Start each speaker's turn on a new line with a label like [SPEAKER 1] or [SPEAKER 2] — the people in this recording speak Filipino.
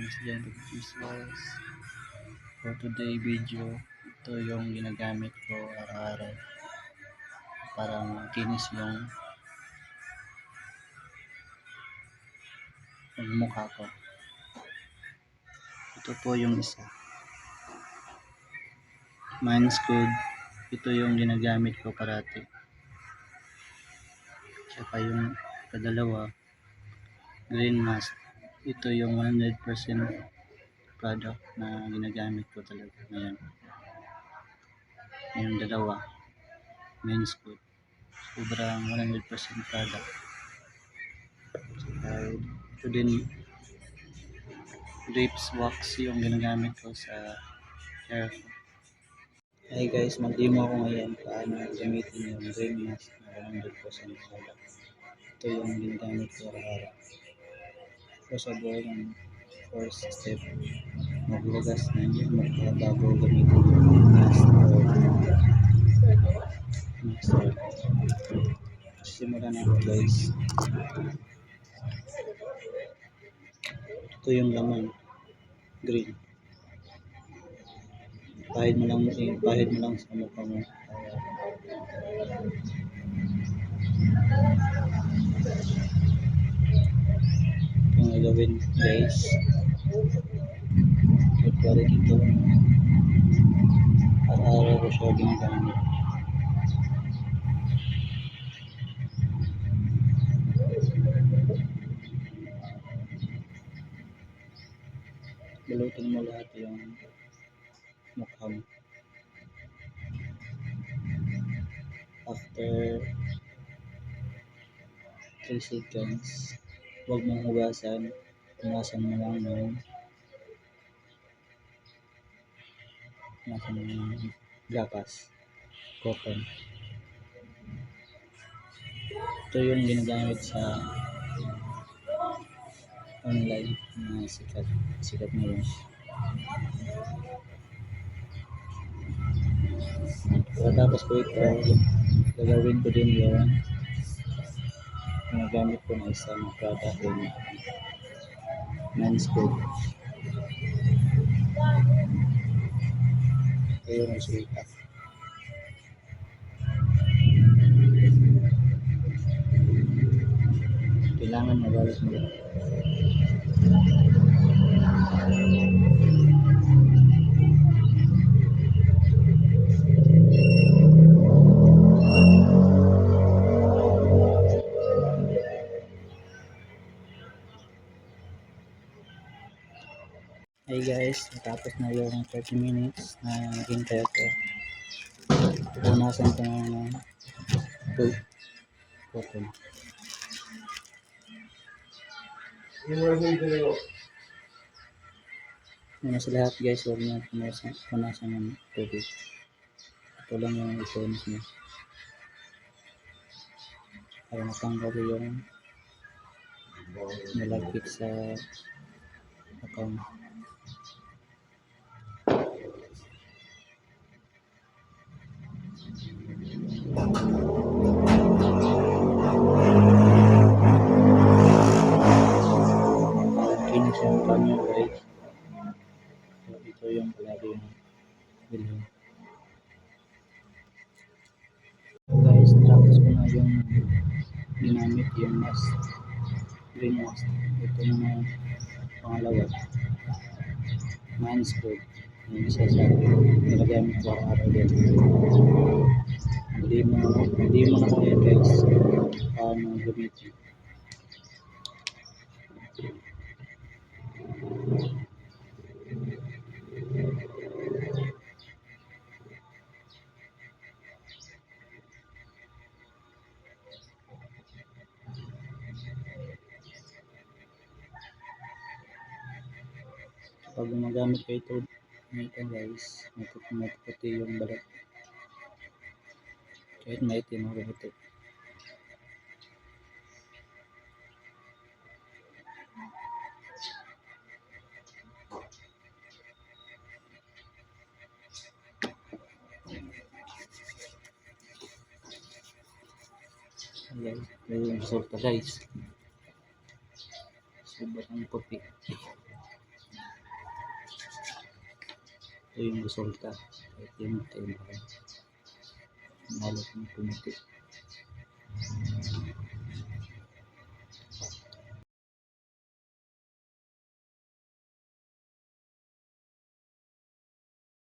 [SPEAKER 1] Miss Jen Jesus. For today video, ito yung ginagamit ko araw-araw para makinis yung mukha ko. Ito po yung isa. Mine's Good. Ito yung ginagamit ko parati. Tsaka yung kadalawa, Green Mask. Ito yung 100% product na ginagamit ko talaga ngayon. Yung dalawa, Mine's Good. Sobrang 100% product. Tsaka ito din, grapes wax yung ginagamit ko sa hair ko. Hey guys, mag-demo ako ngayon paano gamitin yung Green Mask na 100% product. Ito yung ginagamit ko araw-araw. First of all, yung first step, maghugas na yun bago gamitin yung mask or mixer. Simulan natin guys. Ito yung laman, green. Pahid mo lang sa mukha mo. Yung gagawin guys, pagkari dito, araw-araw ko siya ginagamit. Balutin mo lahat yung mukha mo. After 3 seconds, huwag mong hugasan. Punasan mo lang ng gapas, cotton. Ito yung ginagamit sa online na sikat ngayon. Pagkatapos ko ito, gagawin ko din yung ginagamit ko na isang product yung Mine's Good. Ito yung resulta. Kailangan mabalas mo lang. Hey guys, natapos na yung 30 minutes na hintay ako. Pupunasan ko ng cotton. Una sa lahat guys, huwag nyo punasan ng tubig. Ito lang yung itunos nyo para matanggal yung malagkit sa akong. Kinis yung kanya guys. So ito yung palagi yung bilhin. So guys, tapos ko na yung ginamit yung mask, green mask. Ito na pangalawa, Mine's Good. Yung isa sa ginagamit ko araw din. Hindi mo na ko yan guys paano gamitin. Pag gumagamit kayo ito guys, matuputi yung balat. Kahit maitim ako ito. Ayan, yung resulta guys. Sobrang puti. Ito yung resulta. Ito yung tayo halos na pumuti.